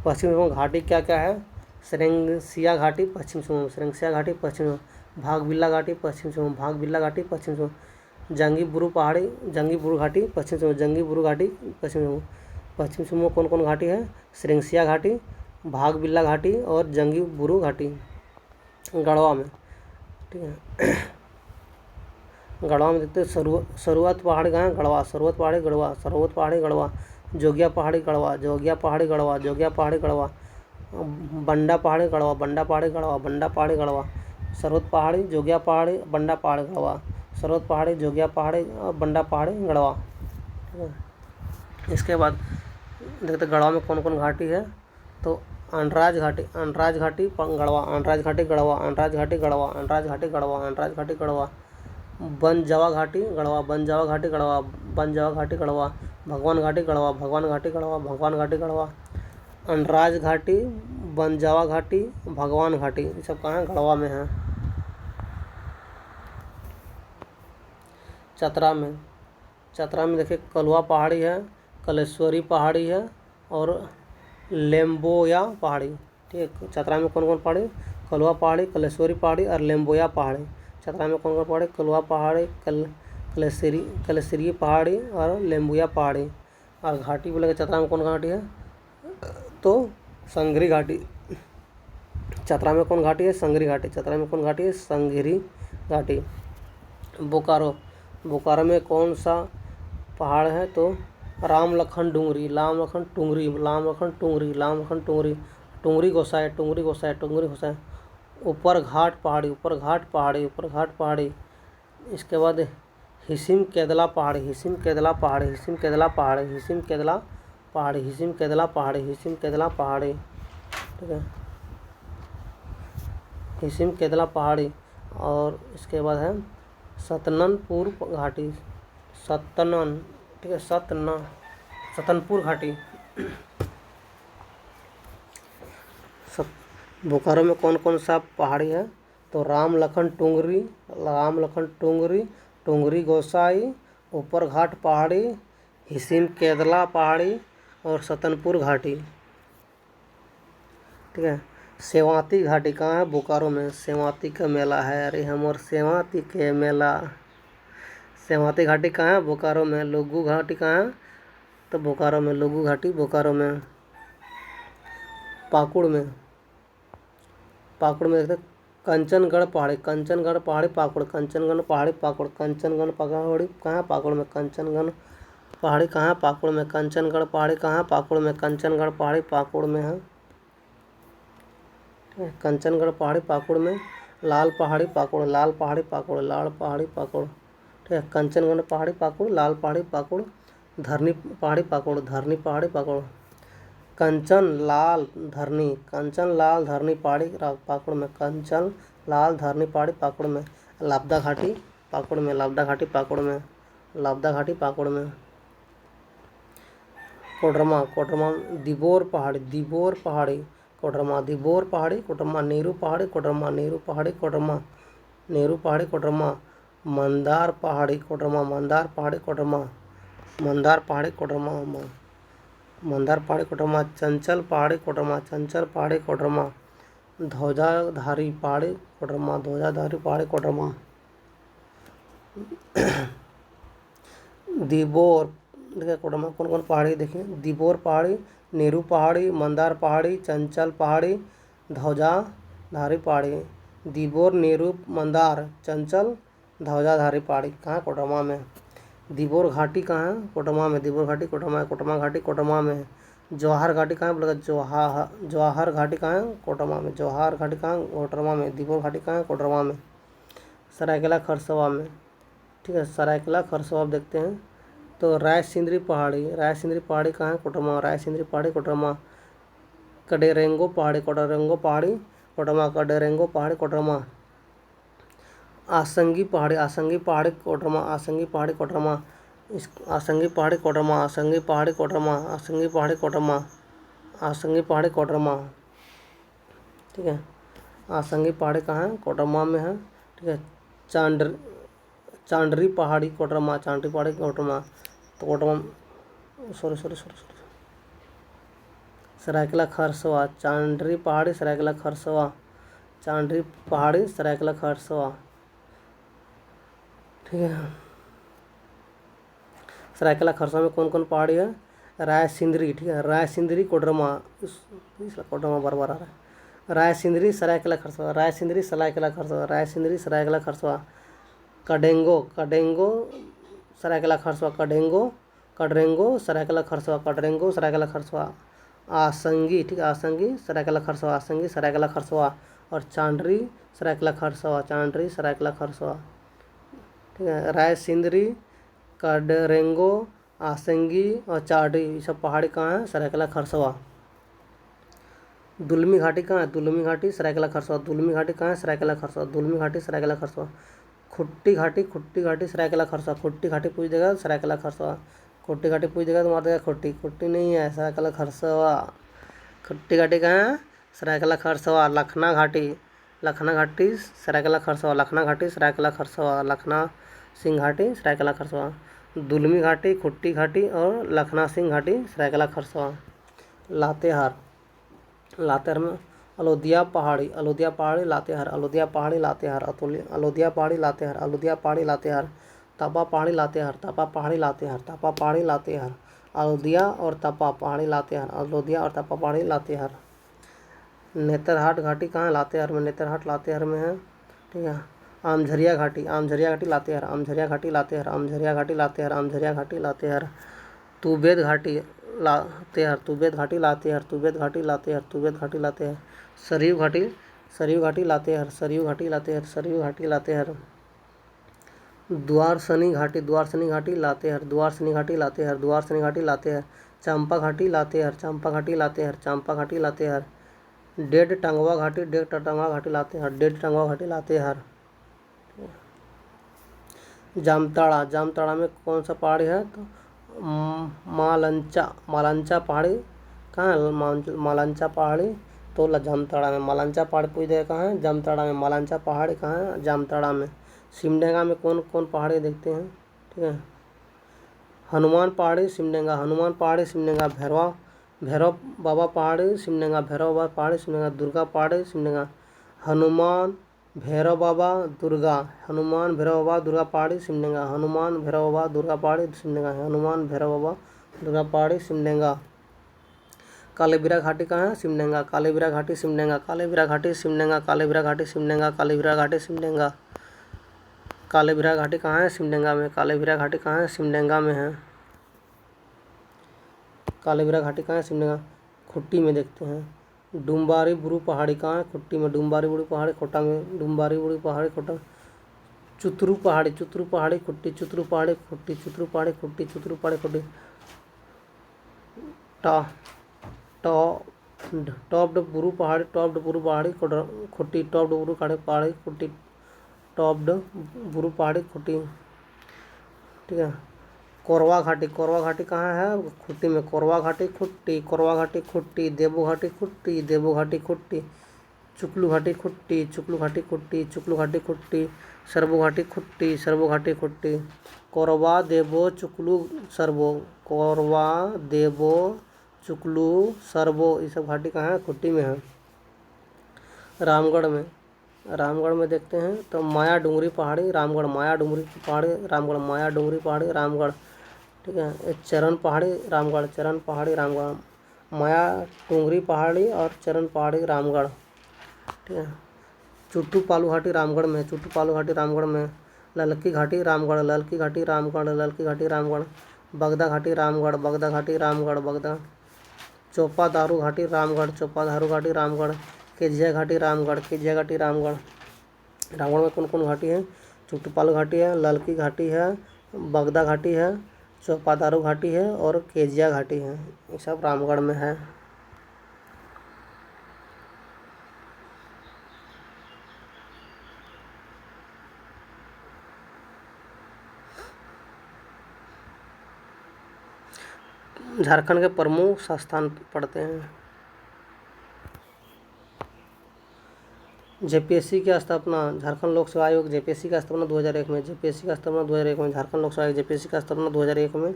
पश्चिम सिंहभूम घाटी क्या क्या है? सेरेंगसिया घाटी पश्चिम सिंहभूम, सेरेंगसिया घाटी पश्चिम सिंहभूम, भागबिल्ला घाटी पश्चिम सिंहभूम, भागबिल्ला घाटी पश्चिम सिंहभूम, जंगीबुरु पहाड़ी, जंगीबुरु घाटी पश्चिम सिंहभूम, जंगीबुरु घाटी पश्चिम सिंहभूम। पश्चिम सिंहभूम में कौन कौन घाटी है? सेरेंगसिया घाटी, भागबिल्ला घाटी और जंगीबुरु घाटी। गढ़वा में, ठीक है, गढ़वा में देखते हैं सरुवत पहाड़ी कहाँ है? गढ़वा, सरुवत पहाड़ी गढ़वा, सरुवत पहाड़ी गढ़वा, जोगिया पहाड़ी गढ़वा, जोगिया पहाड़ी गढ़वा, जोगिया पहाड़ी गढ़वा, बंडा पहाड़ी गढ़वा, बंडा पहाड़ी गढ़वा, बंडा पहाड़ी गढ़वा, सरुवत पहाड़ी, जोगिया पहाड़ी, बंडा पहाड़ी गढ़वा, सरुवत पहाड़ी, जोगिया पहाड़ी और बंडा पहाड़ी गढ़वा। ठीक है, इसके बाद देखते गढ़वा में कौन कौन घाटी है? तो अंडराज घाटी, अंडराज घाटी गढ़वा, अंडराज घाटी गढ़वा, अंडराज घाटी गढ़वा, अंडराज घाटी गढ़वा, अंडराज घाटी गढ़वा, बनजावा घाटी गढ़वा, बनजावा घाटी गढ़वा, बनजावा घाटी गढ़वा, भगवान घाटी गढ़वा, भगवान घाटी गढ़वा, भगवान घाटी गढ़वा, अंडराज घाटी, बनजावा घाटी, भगवान घाटी, ये सब कहाँ है? गढ़वा में है। चतरा में, चतरा में देखिए कलवा पहाड़ी है, कलेश्वरी पहाड़ी है और लेम्बोया पहाड़ी। ठीक है, चतरा में कौन कौन पहाड़ी? कलवा पहाड़ी, कलेश्वरी पहाड़ी और लेम्बोया पहाड़ी। चतरा में कौन कौन पहाड़ी? कलवा पहाड़ी, कलेश्वरी पहाड़ी और लेम्बोया पहाड़ी। और घाटी बोले चतरा में कौन घाटी है? तो संगरी घाटी। चतरा में कौन घाटी है? संगरी घाटी। चतरा में कौन घाटी है? संगरी घाटी। बोकारो, बोकारो में कौन सा पहाड़ है? तो राम लखन डूंगरी, राम लखन टुंगरी, राम लखन टुंगरी, राम लखन टुंगरी, टुंगरी गोसाई, टुंगरी गोसाई, टुंगरी गोसाई। ऊपर घाट पहाड़ी, ऊपर घाट पहाड़ी, ऊपर घाट पहाड़ी। इसके बाद हिसिम केदला पहाड़ी, हिसिम केदला पहाड़ी, हिसिम केदला पहाड़ी, हिसिम केदला पहाड़ी, हिसिम केदला पहाड़ी, हिसिम केदला पहाड़ी। ठीक है, हिसिम केदला पहाड़ी। और इसके बाद है सतननपुर घाटी, सतनन, ठीक है, सतनपुर घाटी। बोकारो में कौन कौन सा पहाड़ी है? तो राम लखन टुंगरी, राम लखन टुंगरी, टुंगरी गोसाई, ऊपर घाट पहाड़ी, हिसिम केदला पहाड़ी और सतनपुर घाटी। ठीक है, सेवाती घाटी कहाँ है? बोकारो में। सेवाती का मेला है, अरे हमर सेवाती के मेला। सेवाती घाटी कहाँ है? बोकारो में। लोगू घाटी कहाँ है? तो बोकारो में, लोगू घाटी बोकारो में। पाकुड़ में, पाकुड़ में देखते कंचनगढ़ पहाड़ी, कंचनगढ़ पहाड़ी पाकुड़, कंचनगढ़ पहाड़ी पाकुड़, कंचनगढ़ पहाड़ी कहाँ? पाकुड़ में। कंचनगढ़ पहाड़ी कहाँ? पाकुड़ में। कंचनगढ़ पहाड़ी कहाँ? पाकुड़ में। कंचनगढ़ पहाड़ी पाकुड़ में है। कंचनगढ़ पहाड़ी पाकुड़ में। लाल पहाड़ी पाकुड़, लाल पहाड़ी पाकुड़, लाल पहाड़ी पाकुड़। ठीक है, कंचनगढ़ पहाड़ी पाकुड़, लाल पहाड़ी पाकुड़, धरनी पहाड़ी पाकुड़, धरनी पहाड़ी पाकुड़। कंचन लाल धरनी, कंचन लाल धरनी पहाड़ी पाकुड़ में, कंचन लाल धरनी पहाड़ी पाकुड़ में। लापदा घाटी पाकुड़ में, लापदा घाटी पाकुड़ में, लापदा घाटी पाकुड़ में। कोडरमा, कोडरमा दिबोर पहाड़ी, दिबोर पहाड़ी, कोडरमा, दिबोर पहाड़ी, कोडरमा, नेहरू पहाड़ी, कोडरमा, नेहरू पहाड़ी, कोडरमा, नेहरू पहाड़ी, कोडरमा। मंदार पहाड़ी, कोडरमा, मंदार पहाड़ी, कोडरमा, मंदार पहाड़ी, कोडरमा, मंदार पहाड़ी, कोडरमा। चंचल पहाड़ी, कोडरमा, चंचल पहाड़ी, कोडरमा। ध्वजाधारी पहाड़ी, कोडरमा, ध्वजाधारी पहाड़ी, कोडरमा। दिबोर, देखिए कोडरमा कौन कौन पहाड़ी देखिए? दिबोर पहाड़ी, नेहरू पहाड़ी, मंदार पहाड़ी, चंचल पहाड़ी, ध्वजाधारी पहाड़ी। दिबोर, नेहरू, मंदार, चंचल, ध्वजाधारी पहाड़ी कहाँ? कोडरमा में। दिबोर घाटी कहाँ है? कोडरमा में। दिबोर घाटी कोडरमा, कोडरमा घाटी कोडरमा में। जवाहर घाटी कहाँ है? बोलेगा जवाहर घाटी कहाँ है? कोडरमा में। जवाहर घाटी कहाँ? कोडरमा में। दिबोर घाटी कहाँ है? कोडरमा में। सरायकेला खरसवा में। ठीक है, सरायकेला खरसवा देखते हैं। तो रायसिंदरी पहाड़ी, रायसिंदरी पहाड़ी कहाँ है? कोडरमा, रायसिंदरी पहाड़ी कोडरमा। कडेरेंगो पहाड़ी, कडेरेंगो पहाड़ी कोडरमा, कडेरेंगो पहाड़ी कोडरमा। आसंगी पहाड़ी, आसंगी पहाड़ी कोडरमा, आसंगी पहाड़ी कोडरमा। आसंगी पहाड़ी कोडरमा, आसंगी पहाड़ी कोडरमा, आसंगी पहाड़ी कोडरमा, आसंगी पहाड़ी कोडरमा। ठीक है, आसंगी पहाड़ी कहाँ है? कोडरमा में है। ठीक है, चांडरी पहाड़ी कोडरमा, चांडरी पहाड़ी कोडरमा। तो कोडरमा सॉरी, सरायकेला खरसवा, चांडरी पहाड़ी सरायकेला खरसवा, चांडरी पहाड़ी सरायकेला खरसवा। ठीक है, सरायकेला खरसवा में कौन कौन पहाड़ी है? राय सिंदरी, ठीक है, राय सिंदरी कोडरमा, कोडरमा बार बार आ रहा है। राय सिंदरी सरायकेला खरसवा, राय सिंदरी सरायकेला खरसवा, राय सिंदरी सरायकेला खरसवा। कडेंगो, कडेंगो सरायकेला खरसवा, कडेंगो, कडरेंगो सरायकेला खरसवा, कडरेंगो सरायकेला खरसवा। आसंगी, ठीक है, आसंगी सरायकेला खरसवा, आसंगी सरायकेला खरसवा। और चांडरी सरायकेला खरसवा, चांडरी सरायकेला खरसवा। ठीक है, राय सिंदरी, कडरेंगो, आसंगी और चांडरी, ये सब पहाड़ी कहाँ है? सरायकेला खरसवा। दुलमी घाटी कहाँ है? दुलमी घाटी सरायकेला खरसवा, दुलमी घाटी कहाँ है? सरायकेला खरसवा, दुलमी घाटी सरायकेला खरसवा। खुट्टी घाटी, खुट्टी घाटी सरायकेला खरसवा, खुट्टी घाटी पूछ देगा सरायकेला खरसवा, खुट्टी घाटी पूछ देगा तो मार देगा खुट्टी, खुट्टी नहीं है, सरायकेला खरसवा। खुट्टी घाटी कहाँ है? सरायकेला खरसवा। लखना घाटी, लखना घाटी सरायकेला खरसवा, लखना घाटी सरायकेला खरसवा, लखना सिंह घाटी सरायकेला खरसवा। दुलमी घाटी, खुट्टी घाटी और लखना सिंह घाटी सरायकेला खरसवा। लातेहार, लातेहार में अलोधिया पहाड़ी, अलोधिया पहाड़ी लातेहार, अलोधिया पहाड़ी लातेहार, अलोधिया पहाड़ी लातेहार, अलोधिया पहाड़ी लातेहार। तपा पहाड़ी लातेहार, तपा पहाड़ी लातेहार, तपा पहाड़ी लातेहार। अलोधिया और तपा पहाड़ी लातेहार, अलोधिया और तपा पहाड़ी लातेहार। नेतरहाट घाटी कहाँ है? लातेहार में, नेतरहाट लातेहार में है। ठीक है, आमझरिया घाटी, आमझरिया घाटी लातेहार, आमझरिया घाटी लातेहार, आमझरिया घाटी लातेहार, आमझरिया घाटी लातेहार। तुबेद घाटी लातेहार, तुबेद घाटी लातेहार, तुबेद घाटी लातेहार, तुबेद घाटी लातेहार। सरयू घाटी, सरयू घाटी लातेहार, सरयू घाटी लातेहार, सरयू घाटी लातेहार। द्वारसनी घाटी, द्वारसनी घाटी लातेहार, द्वारसनी घाटी लातेहार, द्वारसनी घाटी लातेहार। चंपा घाटी लातेहार, चंपा घाटी लातेहार, चंपा घाटी लातेहार। डेढ़ टंगवा घाटी, डेढ़ टंगवा घाटी लातेहार, डेढ़ टंगवा घाटी लातेहार। जामताड़ा, जामताड़ा में कौन सा पहाड़ी है? तो मालंचा, मालंचा पहाड़ी कहाँ है? मालंचा पहाड़ी तो जामताड़ा में, मालंचा पहाड़ी पूछ देगा कहाँ है? जामताड़ा में। मालंचा पहाड़ी कहाँ है? जामताड़ा में। सिमडेगा में कौन कौन पहाड़ी देखते हैं? ठीक है, हनुमान पहाड़ी सिमडेगा, हनुमान पहाड़ी सिमडेगा। भैरवा, भैरव बाबा पहाड़ी सिमडेगा, भैरव बाबा पहाड़ी सिमडेगा। दुर्गा पहाड़ी सिमडेगा। हनुमान भैरव बाबा दुर्गा, हनुमान भैरव बाबा दुर्गा पहाड़ी सिमडेगा, हनुमान भैरव बाबा दुर्गा पहाड़ी सिमडेगा, हनुमान भैरव बाबा दुर्गा पहाड़ी सिमडेगा। कालीबीरा घाटी कहाँ है? सिमडेगा, कालीबीरा घाटी सिमडेगा, कालीबीरा घाटी सिमडेगा, कालीबीरा घाटी सिमडेगा, कालीबीरा घाटी सिमडेगा। कालीबीरा घाटी कहाँ है? सिमडेगा में, कालीबीरा घाटी कहाँ है? सिमडेगा में है। कालीबीरा घाटी कहाँ है? सिमडेगा। खुट्टी में देखते हैं। डुम्बारी बुरू पहाड़ी कहाँ है? खुट्टी में, डुम्बारी बुरू पहाड़ी खोटा में, डुम्बारी बुरू पहाड़ी खोटा। चुतरू पहाड़ी, चुतरू पहाड़ी खुट्टी, चुतरू पहाड़ी खुट्टी, चुतरू पहाड़ी खुट्टी, चुतरू पहाड़ी खुट्टी। टॉप्ड बुरू पहाड़ी, टॉप्ड बुरू पहाड़ी खुट्टी, टॉप्ड बुरू पहाड़ी खुट्टी, टॉप्ड बुरू पहाड़ी खुट्टी। ठीक है, कोरवा घाटी, कोरवा घाटी कहाँ है? खुट्टी में, कोरवा घाटी खुट्टी, कोरवा घाटी खुट्टी। देबू घाटी खुट्टी, देबू घाटी खुट्टी। चुकलू घाटी खुट्टी, चुकलू घाटी खुट्टी, चुकलू घाटी खुट्टी। सरबो घाटी खुट्टी, सरबो घाटी खुट्टी। कोरवा देबो चुकलू सरबो, कोरवा देबो चुकलू सरबो, ये सब घाटी कहाँ है? खुट्टी में है। रामगढ़ में, रामगढ़ में देखते हैं तो माया डूंगरी पहाड़ी रामगढ़, माया डूंगरी पहाड़ी रामगढ़, माया डूंगरी पहाड़ी रामगढ़। ठीक है, एक चरण पहाड़ी रामगढ़, चरण पहाड़ी रामगढ़, माया डूंगरी पहाड़ी और चरण पहाड़ी रामगढ़। ठीक है, चुट्टू पालू घाटी रामगढ़ में, चुट्टू पालू घाटी रामगढ़ में। ललकी घाटी रामगढ़, ललकी घाटी रामगढ़, ललकी घाटी रामगढ़। बगदा घाटी रामगढ़, बगदा घाटी रामगढ़, बगदा। चोपा दारू घाटी रामगढ़, चोपा दारू घाटी रामगढ़। केजिया घाटी रामगढ़, केजिया घाटी रामगढ़। रामगढ़ में कौन कौन घाटी है? चुट्टू पालू घाटी है, ललकी घाटी है, बगदा घाटी है, चोपा दारू घाटी है और केजिया घाटी है। ये सब रामगढ़ में है। झारखंड के प्रमुख संस्थान पढ़ते हैं। जेपीएससी की स्थापना, झारखंड लोक सेवा आयोग जेपीएससी का स्थापना 2001 में, जेपीएससी का स्थापना 2001 में। झारखंड लोक सेवा आयोग जेपीएससी का स्थापना 2001 में।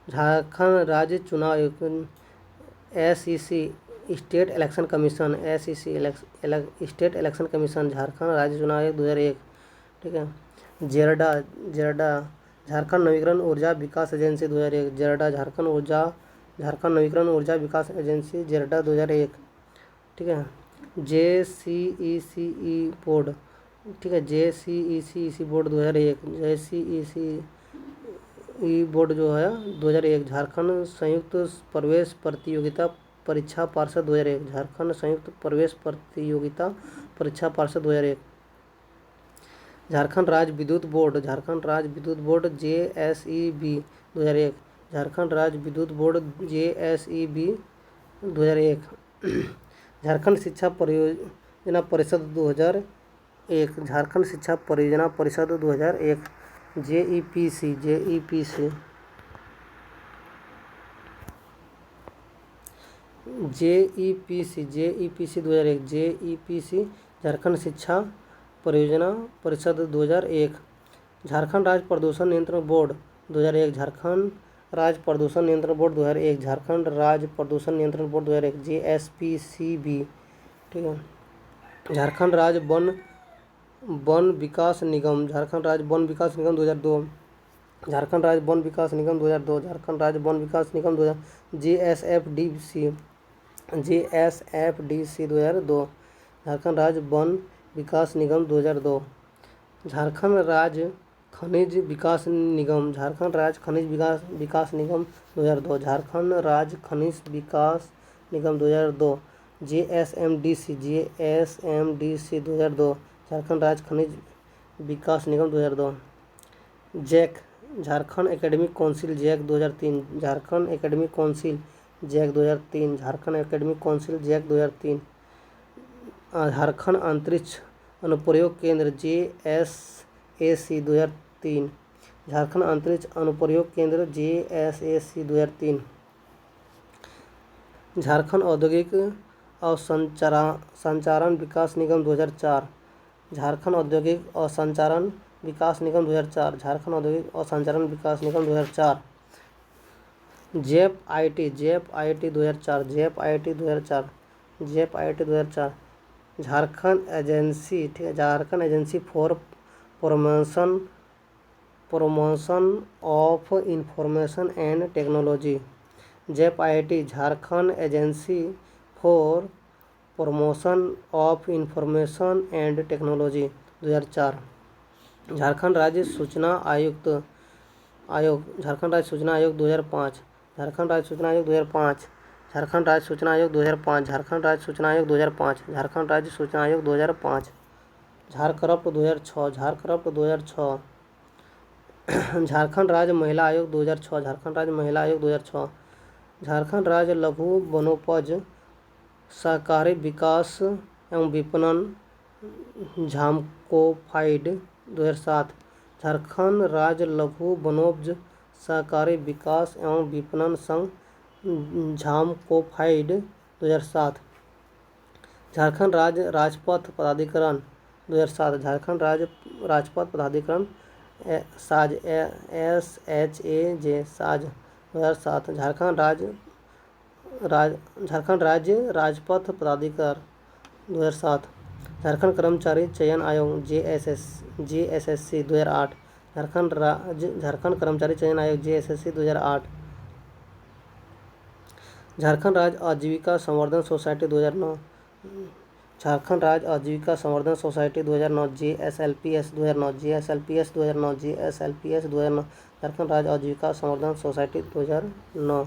झारखंड राज्य चुनाव आयोग SEC state election commission, SEC state election commission, Jharkhand राज्य चुनाव आयोग 2001, ठीक है। जेरडा जेरडा झारखंड नवीकरण ऊर्जा विकास एजेंसी 2001, जेरडा झारखंड नवीकरण ऊर्जा विकास एजेंसी जेरडा 2001, ठीक है। JCECE बोर्ड, ठीक है, JCECE बोर्ड 2001, JCECE बोर्ड जो है 2001, झारखंड संयुक्त प्रवेश प्रतियोगिता परीक्षा पार्षद 2001, झारखंड संयुक्त प्रवेश प्रतियोगिता परीक्षा पार्षद 2001, झारखंड राज्य विद्युत बोर्ड, झारखंड राज्य विद्युत बोर्ड JSEB 2001, झारखंड राज्य विद्युत बोर्ड JSEB 2001, झारखंड शिक्षा परियोजना परिषद 2001, झारखंड शिक्षा परियोजना परिषद 2001, JEPC JEPC 2001, JEPC झारखंड शिक्षा परियोजना परिषद 2001, झारखंड राज्य प्रदूषण नियंत्रण बोर्ड 2001, झारखंड राज्य प्रदूषण नियंत्रण बोर्ड 2001, झारखंड राज्य प्रदूषण नियंत्रण बोर्ड 2001 JSPCB, ठीक है। झारखंड राज्य वन विकास निगम, झारखंड राज्य वन विकास निगम 2002, झारखंड राज्य वन विकास निगम 2002, झारखंड राज्य वन विकास निगम 2000, JSFDC 2002, झारखंड राज्य वन विकास निगम 2002, झारखंड राज्य खनिज विकास निगम, झारखंड राज्य खनिज विकास निगम 2002, झारखंड राज्य खनिज विकास निगम 2002, JSMDC 2002, झारखंड राज्य खनिज विकास निगम 2002, JAC Jharkhand academic council JAC 2003, Jharkhand academic council JAC 2003, Jharkhand academic council JAC 2003, Jharkhand अंतरिक्ष अनुप्रयोग केंद्र JSAC 2003, झारखंड अंतरिक्ष अनुप्रयोग केंद्र JSAC 2003, झारखंड औद्योगिक और संचारण विकास निगम 2004, झारखंड औद्योगिक और संचारण विकास निगम 2004, झारखंड औद्योगिक और संचारण विकास निगम 2004, JEPIT 2004, JEPIT 2004, झारखंड एजेंसी, ठीक है, Jharkhand agency for promotion of information and technology, JEPIT Jharkhand agency for promotion of information and technology 2004, Jharkhand राज्य सूचना आयोग, झारखंड राज्य सूचना आयोग 2005, झारखंड राज्य सूचना आयोग 2005, झारखंड राज्य सूचना आयोग 2005, झारखंड राज्य सूचना आयोग 2005, झारखंड राज्य सूचना आयोग 2005, झारक्रप्ट 2006, झारक्रप्ट 2006, झारखंड राज्य महिला आयोग 2006, झारखंड राज्य महिला आयोग 2006, झारखंड राज्य लघु वनोपज सहकारी विकास एवं विपणन झामकोफाइड 2007, झारखंड राज्य लघु वनोपज सहकारी विकास एवं विपणन संघ झामकोफाइड 2007, झारखंड राज्य राजपथ प्राधिकरण 2007, झारखंड राज्य राजपथ प्राधिकरण साज SHAJ साज 2007, झारखंड राज्य राजपथ प्राधिकार 2007, झारखंड कर्मचारी चयन आयोग JSSC 2008, झारखंड कर्मचारी चयन आयोग JSSC 2008, झारखंड राज्य आजीविका संवर्धन सोसाइटी 2009, झारखंड राज्य आजीविका संवर्धन society 2009 JSLPS 2009, JSLPS 2009, JSLPS 2009, Jharkhand राज्य आजीविका संवर्धन सोसाइटी 2009,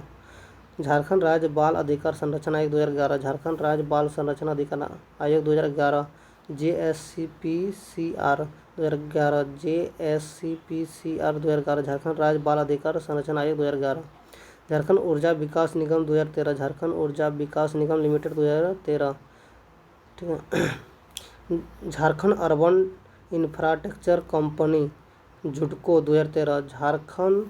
झारखंड राज्य बाल अधिकार संरक्षण आयोग 2011, झारखंड राज्य बाल संरक्षण अधिकार आयोग 2011, JSCPCR 2011, JSCPCR 2011, झारखंड राज्य बाल अधिकार संरक्षण आयोग 2011, झारखंड ऊर्जा विकास निगम 2013, झारखंड ऊर्जा विकास निगम लिमिटेड 2013, ठीक है। Jharkhand urban infrastructure company JUDCO 2013, Jharkhand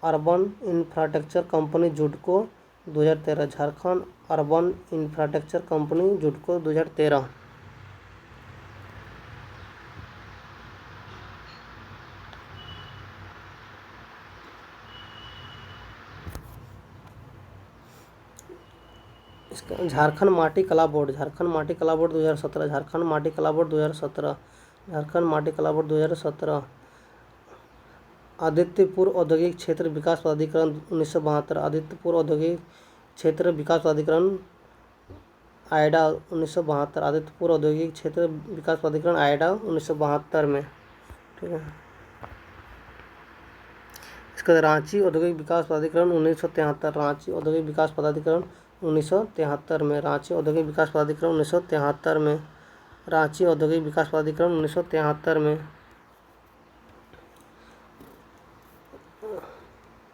urban infrastructure company JUDCO 2013, Jharkhand urban infrastructure company JUDCO 2013, Jharkhand माटी कला बोर्ड, झारखंड माटी कला बोर्ड 2017, झारखंड माटी कला बोर्ड 2017, झारखंड माटी कला बोर्ड 2017। आदित्यपुर औद्योगिक क्षेत्र विकास प्राधिकरण 1972, आदित्यपुर औद्योगिक क्षेत्र विकास प्राधिकरण आयडा 1972, आदित्यपुर औद्योगिक क्षेत्र विकास प्राधिकरण आयडा 1972 में। ठीक है। इसके बाद रांची औद्योगिक विकास प्राधिकरण 1973, रांची औद्योगिक विकास प्राधिकरण 1973 में, रांची औद्योगिक विकास प्राधिकरण 1973 में, रांची औद्योगिक विकास प्राधिकरण 1973 में।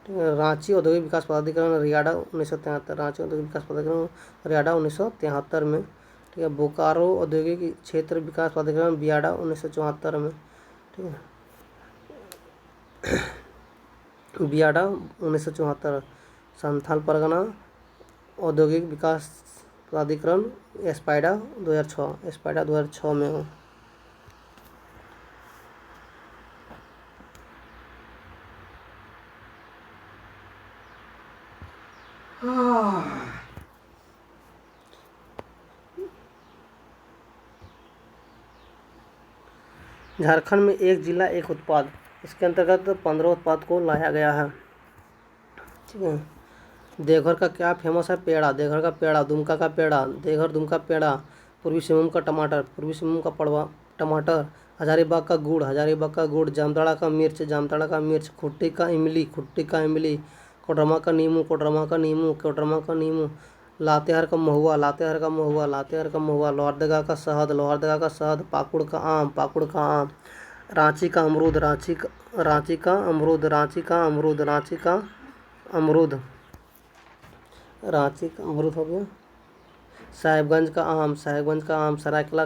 रांची औद्योगिक विकास प्राधिकरण रियाडा 1973, रांची औद्योगिक विकास प्राधिकरण रियाडा 1973 में। ठीक है। बोकारो औद्योगिक क्षेत्र विकास प्राधिकरण बियाडा 1974 में। ठीक है। बियाडा 1974। संथाल परगना औद्योगिक विकास प्राधिकरण एस्पाइडा 2006, एस्पाइडा 2006 में हो। झारखंड में एक जिला एक उत्पाद, इसके अंतर्गत 15 उत्पाद को लाया गया है। ठीक है। देवघर का क्या फेमस है? पेड़ा, देवघर का पेड़ा, दुमका का पेड़ा, देवघर दुमका पेड़ा, पूर्वी सिंहभूम का टमाटर, पूर्वी सिंहभूम का पड़वा टमाटर, हजारीबाग का गुड़, हजारीबाग का गुड़, जामताड़ा का मिर्च, जामताड़ा का मिर्च, खुट्टी का इमली, खुट्टी का इमली, कोडरमा का नींबू, कोडरमा का नींबू, कोडरमा का नींबू, लातेहार का महुआ, लातेहार का महुआ, लातेहार का महुआ, लोहरदगा का शहद, लोहरदगा का शहद, पाकुड़ का आम, पाकुड़ का आम, रांची का अमरूद, रांची का अमरूद, रांची का अमरूद, रांची का अमरूद, रांची का अमरूद हो गया। साहिबगंज का आम, साहिबगंज का आम, सरायकला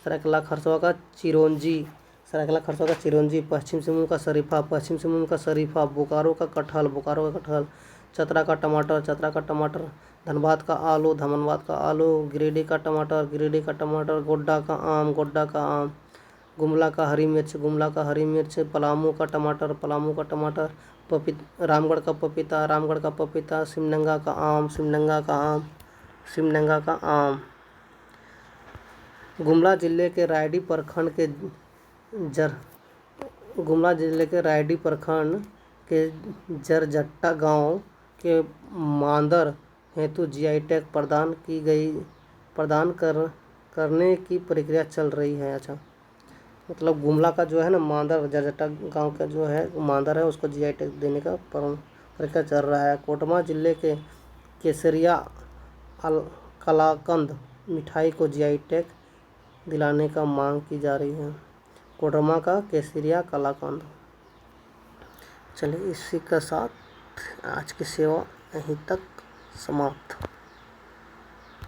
सरायकला खरसवा का चिरौंजी, सरायकला खरसवा का चिरौंजी, पश्चिम सिंहभूम का शरीफा, पश्चिम सिंहभूम का शरीफा, बोकारो का कटहल, बोकारो का कटहल, चतरा का टमाटर, चतरा का टमाटर, धनबाद का आलू, धनबाद का आलू, गिरिडीह का टमाटर, गिरिडीह का टमाटर, गोड्डा का आम, गोड्डा का आम, गुमला का हरी मिर्च, गुमला का हरी मिर्च, पलामू का टमाटर, पलामू का टमाटर, रामगढ़ का पपीता, रामगढ़ का पपीता, सिमडेगा का आम, सिमडेगा का आम, सिमडेगा का आम। गुमला जिले के रायडी प्रखंड के गुमला जिले के रायडी प्रखंड के जरजट्टा गांव के मांदर हेतु जीआई टैग प्रदान करने की प्रक्रिया चल रही है। अच्छा, मतलब गुमला का जो है ना मांदर, जरजट्टा गांव का जो है मांदर है, उसको जीआई टैग देने का प्रक्रिया चल रहा है। कोटमा जिले के केसरिया कलाकंद मिठाई को जीआई टैग दिलाने का मांग की जा रही है। कोटरमा का केसरिया कलाकंद। चलिए, इसी के साथ आज की सेवा यहीं तक समाप्त।